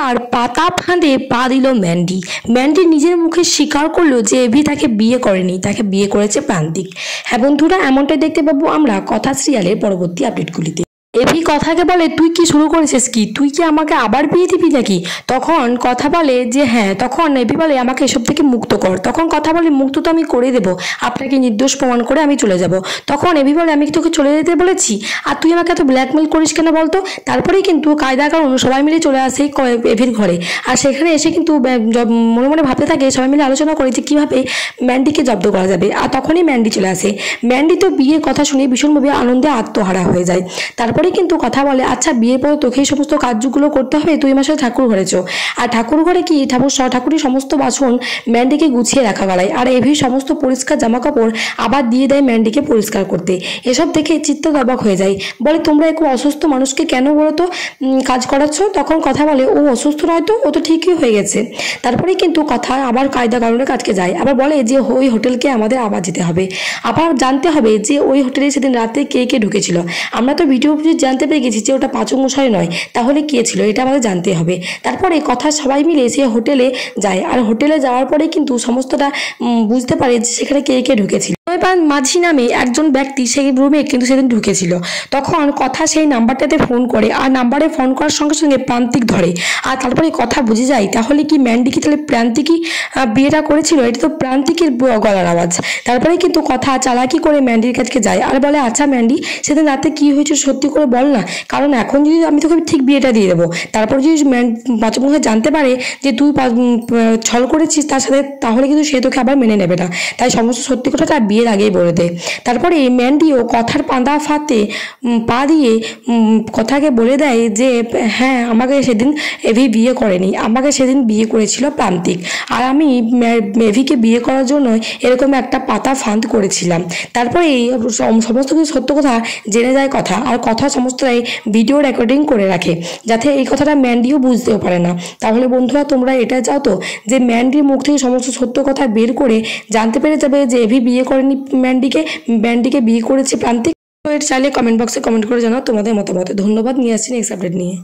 আর পাতা ফাঁদে পা দিল ম্যান্ডি। ম্যান্ডি নিজের মুখে স্বীকার করলো যে এভি তাকে বিয়ে করেনি, তাকে বিয়ে করেছে প্রান্তিক। হ্যাঁ বন্ধুরা, এমনটাই দেখতে পাবো আমরা কথা সিরিয়ালের পরবর্তী আপডেটগুলিতে। এভি কথাকে বলে, তুই কি শুরু করেছিস কি, তুই কি আমাকে আবার বিয়ে দিবি নাকি? তখন কথা বলে যে হ্যাঁ, তখন এভি বলে আমাকে এসব থেকে মুক্ত কর। তখন কথা বলে মুক্ত তো আমি করে দেবো, আপনাকে নির্দোষ প্রমাণ করে আমি চলে যাব। তখন এভি বলে আমি তোকে চলে যেতে বলেছি, আর তুই আমাকে এত ব্ল্যাকমেল করিস কেন বলতো? তারপরেই কিন্তু কায়দা কারণ সবাই মিলে চলে আসে এভির ঘরে। আর সেখানে এসে কিন্তু মনে মনে ভাবতে থাকে, সবাই মিলে আলোচনা করে যে কীভাবে ম্যান্ডিকে জব্দ করা যাবে। আর তখনই ম্যান্ডি চলে আসে। ম্যান্ডি তো বিয়ের কথা শুনে ভীষণভাবে আনন্দে আত্মহারা হয়ে যায়। তারপরে কিন্তু কথা বলে, আচ্ছা বিয়ের পর তোকে এই সমস্ত কাজগুলো করতে হবে, তুই আমার সাথে ঠাকুর ঘরে চো। আর ঠাকুর ঘরে কি ঠাকুরের সমস্ত বাসন ম্যান্ডিকে গুছিয়ে রাখা গলায়। আর এভি সমস্ত পরিষ্কার জামা কাপড় আবার দিয়ে দেয় ম্যান্ডিকে পরিষ্কার করতে। এসব দেখে চিত্ত অবাক হয়ে যায়, বলে তোমরা একটু অসুস্থ মানুষকে কেন বলো তো কাজ করাচ্ছ? তখন কথা বলে, ও অসুস্থ নয় তো, ও তো ঠিকই হয়ে গেছে। তারপরে কিন্তু কথা আবার কায়দা কারণে কাজকে যায়। আবার বলে যে ওই হোটেলকে আমাদের আবার যেতে হবে, আবার জানতে হবে যে ওই হোটেলে সেদিন রাতে কে কে ঢুকেছিল। আমরা তো ভিডিও জানতে পেরে গেছি যে ওটা পাচক মশাই নয়, তাহলে কে ছিল এটা আমাদের জানতে হবে। তারপরে কথা সবাই মিলে সে হোটেলে যায়। আর হোটেলে যাওয়ার পরে কিন্তু সমস্তটা বুঝতে পারে যে সেখানে কে কে ঢুকেছিল। মাঝি নামে একজন ব্যক্তি সেই রুমে কিন্তু সেদিন ঢুকেছিল। তখন কথা সেই নাম্বারটাতে ফোন করে, আর নাম্বারে ফোন করার সঙ্গে সঙ্গে প্রান্তিক ধরে। আর তারপরে কথা বুঝে যায় তাহলে কি ম্যান্ডি কি তাহলে প্রান্তিকই বিয়েটা করেছিল, এটা তো প্রান্তিকের গলার আওয়াজ। তারপরে কিন্তু কথা চালাকি করে ম্যান্ডির কাছে যায় আর বলে, আচ্ছা ম্যান্ডি সেদিন রাতে কি হয়েছে সত্যি করে বল না, কারণ এখন যদি আমি তোকে ঠিক বিয়েটা দিয়ে দেবো, তারপর যদি পাচক মশাই জানতে পারে যে তুই ছল করেছিস তার সাথে, তাহলে কিন্তু সে তোকে আবার মেনে নেবে না। তাই সমস্ত সত্যি কথাটা বিয়ের আগেই বলে দেয়। তারপরে ম্যান্ডিও কথার পাঁদা ফাতে পা দিয়ে কথাকে বলে দেয় যে হ্যাঁ, আমাকে সেদিন এভি বিয়ে করেনি, আমাকে সেদিন বিয়ে করেছিল প্রান্তিক। আর আমি এভিকে বিয়ে করার জন্য এরকম একটা পাতা ফাঁদ করেছিলাম। তারপরে সমস্ত কিছু সত্য কথা জেনে যায় কথা। আর কথা সমস্তটাই ভিডিও রেকর্ডিং করে রাখে, যাতে এই কথাটা ম্যান্ডিও বুঝতেও পারে না। তাহলে বন্ধুরা, তোমরা এটা চাও তো যে ম্যান্ডির মুখ থেকে সমস্ত সত্য কথা বের করে জানতে পেরে যাবে যে এভি বিয়ে করেনি ম্যান্ডিকে বিয়ে করেছে প্রান্তিক। তো এটা চাইলে কমেন্ট বক্সে কমেন্ট করে জানাও তোমাদের মতামত। ধন্যবাদ। নিয়ে আসছি নেক্সট আপডেট নিয়ে।